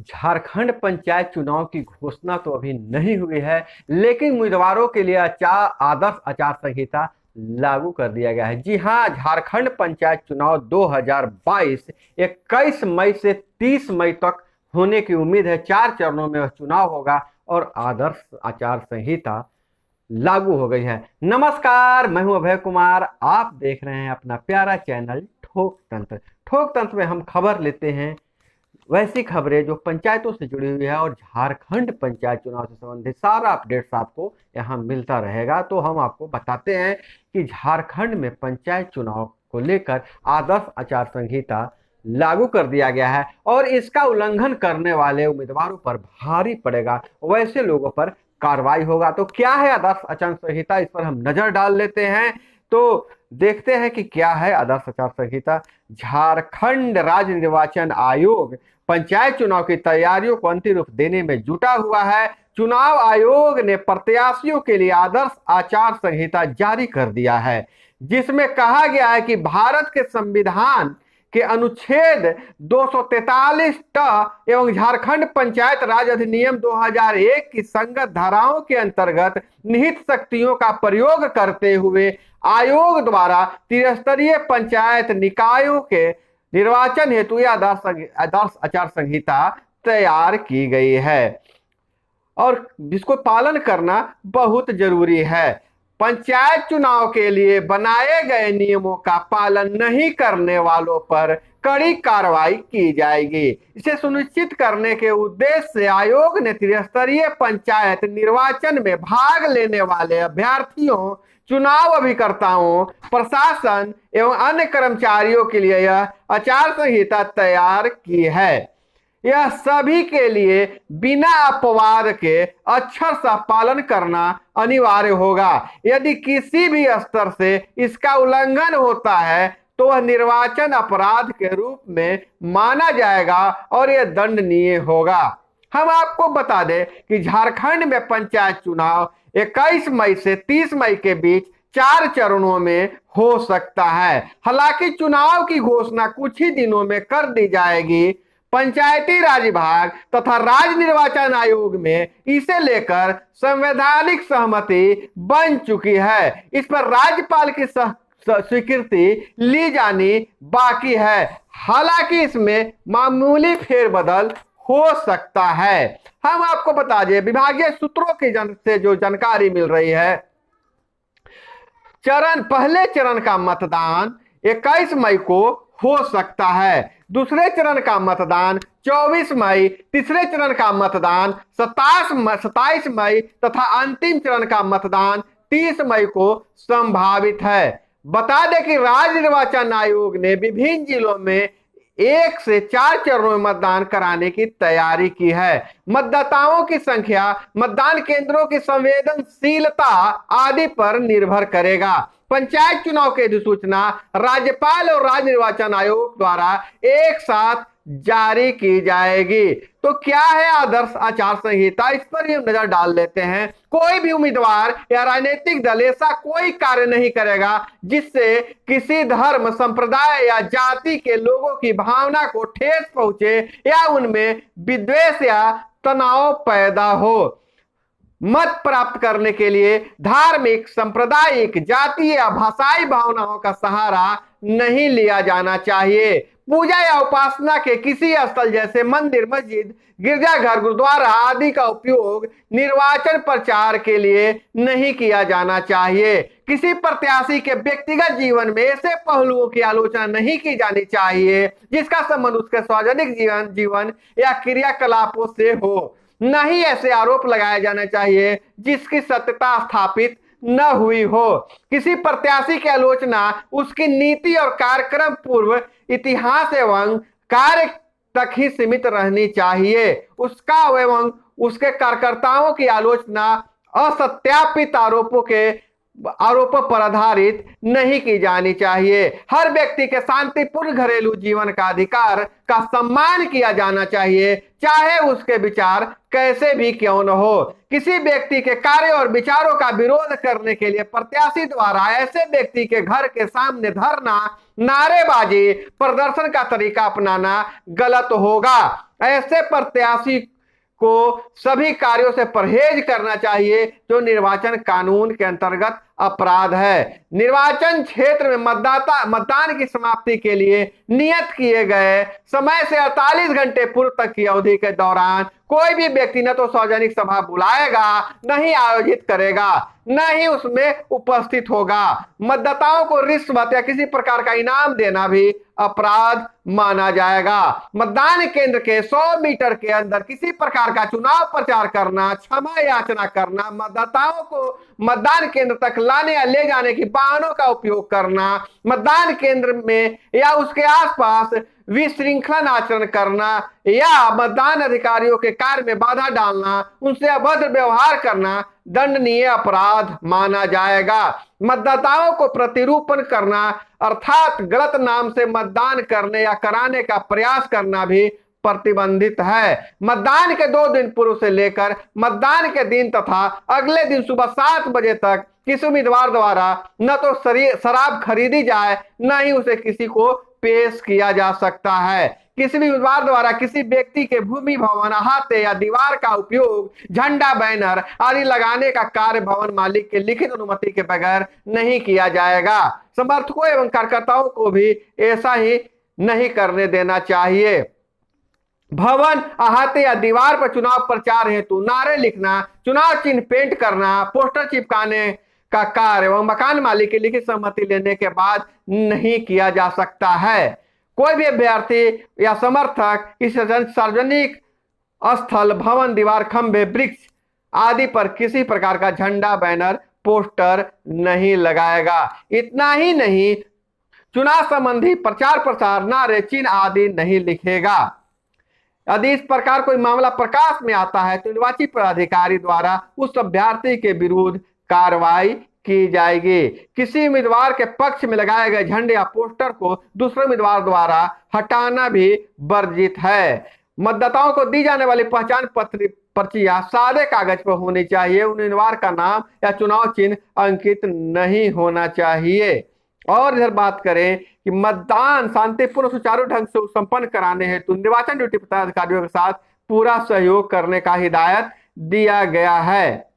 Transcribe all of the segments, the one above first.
झारखंड पंचायत चुनाव की घोषणा तो अभी नहीं हुई है, लेकिन उम्मीदवारों के लिए आदर्श आचार संहिता लागू कर दिया गया है। जी हां, झारखंड पंचायत चुनाव 2022 21 मई से 30 मई तक होने की उम्मीद है। 4 चरणों में चुनाव होगा और आदर्श आचार संहिता लागू हो गई है। नमस्कार, मैं हूं अभय कुमार। आप देख रहे हैं अपना प्यारा चैनल ठोक तंत्र। ठोक तंत्र में हम खबर लेते हैं, वैसी खबरें जो पंचायतों से जुड़ी हुई है, और झारखंड पंचायत चुनाव से संबंधित सारा अपडेट्स आपको यहाँ मिलता रहेगा। तो हम आपको बताते हैं कि झारखंड में पंचायत चुनाव को लेकर आदर्श आचार संहिता लागू कर दिया गया है और इसका उल्लंघन करने वाले उम्मीदवारों पर भारी पड़ेगा, वैसे लोगों पर कार्रवाई होगा। तो क्या है आदर्श आचार संहिता, इस पर हम नजर डाल लेते हैं। तो देखते हैं कि क्या है आदर्श आचार संहिता। झारखंड राज्य निर्वाचन आयोग पंचायत चुनाव की तैयारियों को अंतिम रूप देने में जुटा हुआ है। चुनाव आयोग ने प्रत्याशियों के लिए आदर्श आचार संहिता जारी कर दिया है, जिसमें कहा गया है कि भारत के संविधान के अनुच्छेद 243 एवं झारखंड पंचायत राज अधिनियम 2001 की संगत धाराओं के अंतर्गत निहित शक्तियों का प्रयोग करते हुए आयोग द्वारा त्रिस्तरीय पंचायत निकायों के निर्वाचन हेतु यह आदर्श आचार संहिता तैयार की गई है और जिसको पालन करना बहुत जरूरी है। पंचायत चुनाव के लिए बनाए गए नियमों का पालन नहीं करने वालों पर कड़ी कार्रवाई की जाएगी। इसे सुनिश्चित करने के उद्देश्य से आयोग ने त्रिस्तरीय पंचायत निर्वाचन में भाग लेने वाले अभ्यर्थियों, चुनाव अभिकर्ताओं, प्रशासन एवं अन्य कर्मचारियों के लिए यह आचार संहिता तैयार की है। यह सभी के लिए बिना अपवाद के अक्षरशः पालन करना अनिवार्य होगा। यदि किसी भी स्तर से इसका उल्लंघन होता है तो वह निर्वाचन अपराध के रूप में माना जाएगा और यह दंडनीय होगा। हम आपको बता दें कि झारखंड में पंचायत चुनाव 21 मई से 30 मई के बीच 4 चरणों में हो सकता है। हालांकि चुनाव की घोषणा कुछ ही दिनों में कर दी जाएगी। पंचायती राज विभाग तथा राज्य निर्वाचन आयोग में इसे लेकर संवैधानिक सहमति बन चुकी है। इस पर राज्यपाल की स्वीकृति ली जानी बाकी है। हालांकि इसमें मामूली फेरबदल हो सकता है। हम आपको बता दें, विभागीय सूत्रों की से जो जानकारी मिल रही है, पहले चरण का मतदान 21 मई को हो सकता है, दूसरे चरण का मतदान 24 मई, तीसरे चरण का मतदान 27 मई तथा अंतिम चरण का मतदान 30 मई को संभावित है। बता दें कि राज्य निर्वाचन आयोग ने विभिन्न जिलों में 1 से 4 चरणों में मतदान कराने की तैयारी की है। मतदाताओं की संख्या, मतदान केंद्रों की संवेदनशीलता आदि पर निर्भर करेगा। पंचायत चुनाव की अधिसूचना राज्यपाल और राज्य निर्वाचन आयोग द्वारा एक साथ जारी की जाएगी। तो क्या है आदर्श आचार संहिता, इस पर हम नजर डाल लेते हैं। कोई भी उम्मीदवार या राजनीतिक दल ऐसा कोई कार्य नहीं करेगा जिससे किसी धर्म, संप्रदाय या जाति के लोगों की भावना को ठेस पहुंचे या उनमें विद्वेष या तनाव पैदा हो। मत प्राप्त करने के लिए धार्मिक, सांप्रदायिक, जातीय या भाषाई भावनाओं का सहारा नहीं लिया जाना चाहिए। पूजा या उपासना के किसी स्थल जैसे मंदिर, मस्जिद, गिरजाघर, गुरुद्वारा आदि का उपयोग निर्वाचन प्रचार के लिए नहीं किया जाना चाहिए। किसी प्रत्याशी के व्यक्तिगत जीवन में ऐसे पहलुओं की आलोचना नहीं की जानी चाहिए जिसका संबंध उसके सार्वजनिक जीवन या क्रियाकलापों से हो। नहीं ऐसे आरोप लगाए जाने चाहिए जिसकी सत्यता स्थापित न हुई हो। किसी प्रत्याशी की आलोचना उसकी नीति और कार्यक्रम पूर्व इतिहास एवं कार्य तक ही सीमित रहनी चाहिए। उसका एवं उसके कार्यकर्ताओं की आलोचना असत्यापित आरोपों पर आधारित नहीं की जानी चाहिए। हर व्यक्ति के शांतिपूर्ण घरेलू जीवन का अधिकार का सम्मान किया जाना चाहिए, चाहे उसके विचार कैसे भी क्यों न हो। किसी व्यक्ति के कार्य और विचारों का विरोध करने के लिए प्रत्याशी द्वारा ऐसे व्यक्ति के घर के सामने धरना, नारेबाजी, प्रदर्शन का तरीका अपनाना गलत होगा। ऐसे प्रत्याशी को सभी कार्यों से परहेज करना चाहिए जो निर्वाचन कानून के अंतर्गत अपराध है। निर्वाचन क्षेत्र में मतदान की समाप्ति के लिए नियत किए गए समय से 48 घंटे पूर्व तक की अवधि के दौरान कोई भी व्यक्ति न तो सार्वजनिक सभा बुलाएगा, न ही आयोजित करेगा, न ही उसमें उपस्थित होगा। मतदाताओं को रिश्वत या किसी प्रकार का इनाम देना भी अपराध माना जाएगा। मतदान केंद्र के 100 मीटर के अंदर किसी प्रकार का चुनाव प्रचार करना, क्षमा याचना करना, मतदाताओं को मतदान केंद्र तक लाने या ले जाने की वाहनों का उपयोग करना, मतदान केंद्र में या उसके आसपास विशृंखलन आचरण करना या मतदान अधिकारियों के कार्य में बाधा डालना, उनसे अभद्र व्यवहार करना दंडनीय अपराध माना जाएगा। मतदाताओं को प्रतिरूपण करना अर्थात गलत नाम से मतदान करने या कराने का प्रयास करना भी प्रतिबंधित है। मतदान के 2 दिन पूर्व से लेकर मतदान के दिन तथा अगले दिन सुबह 7 बजे तक किसी उम्मीदवार द्वारा न तो शराब खरीदी जाए, न ही उसे किसी को पेश किया जा सकता है। किसी भी उम्मीदवार द्वारा किसी व्यक्ति के भूमि, भवन, अहाते या दीवार का उपयोग, झंडा, बैनर आदि लगाने का कार्य भवन मालिक के लिखित अनुमति के बगैर नहीं किया जाएगा। समर्थकों एवं कार्यकर्ताओं को भी ऐसा ही नहीं करने देना चाहिए। भवन, अहाते या दीवार पर चुनाव प्रचार हेतु नारे लिखना, चुनाव चिन्ह पेंट करना, पोस्टर चिपकाने का कार्य एवं मकान मालिक की लिखित सहमति लेने के बाद नहीं किया जा सकता है। कोई भी अभ्यर्थी या समर्थक इस सार्वजनिक स्थल, भवन, दीवार, खंभे, वृक्ष आदि पर किसी प्रकार का झंडा, बैनर, पोस्टर नहीं लगाएगा। इतना ही नहीं, चुनाव संबंधी प्रचार प्रसार, नारे, चिन्ह आदि नहीं लिखेगा। यदि इस प्रकार कोई मामला प्रकाश में आता है तो निर्वाची पदाधिकारी द्वारा उस अभ्यर्थी के विरुद्ध कार्रवाई की जाएगी। किसी उम्मीदवार के पक्ष में लगाए गए झंडे या पोस्टर को दूसरे उम्मीदवार द्वारा हटाना भी वर्जित है। मतदाताओं को दी जाने वाली पहचान पत्र पर्चियां सादे कागज पर होनी चाहिए। उम्मीदवार का नाम या चुनाव चिन्ह अंकित नहीं होना चाहिए। और इधर बात करें कि मतदान शांतिपूर्ण सुचारू ढंग से संपन्न कराने हेतु निर्वाचन ड्यूटी पदाधिकारियों के साथ पूरा सहयोग करने का हिदायत दिया गया है।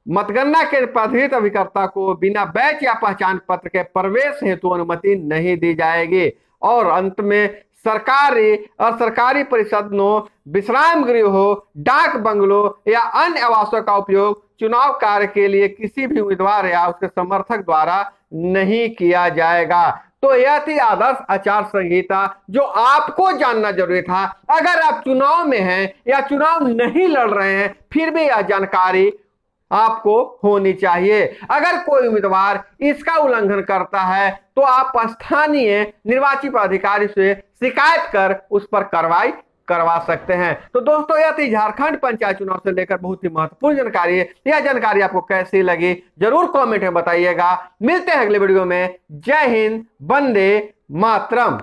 मतगणना के प्राधिकृत अभिकर्ता को बिना बैच या पहचान पत्र के प्रवेश हेतु अनुमति नहीं दी जाएगी। और अंत में सरकारी और सरकारी परिषदों, विश्राम गृहों, डाक बंगलों या अन्य आवासों का उपयोग चुनाव कार्य के लिए किसी भी उम्मीदवार या उसके समर्थक द्वारा नहीं किया जाएगा। तो यह थी आदर्श आचार संहिता जो आपको जानना जरूरी था। अगर आप चुनाव में हैं या चुनाव नहीं लड़ रहे हैं फिर भी यह जानकारी आपको होनी चाहिए। अगर कोई उम्मीदवार इसका उल्लंघन करता है तो आप स्थानीय निर्वाची पदाधिकारी से शिकायत कर उस पर कार्रवाई करवा सकते हैं। तो दोस्तों, यह थी झारखंड पंचायत चुनाव से लेकर बहुत ही महत्वपूर्ण जानकारी है। यह जानकारी आपको कैसी लगी जरूर कमेंट में बताइएगा। मिलते हैं अगले वीडियो में। जय हिंद, वंदे मातरम।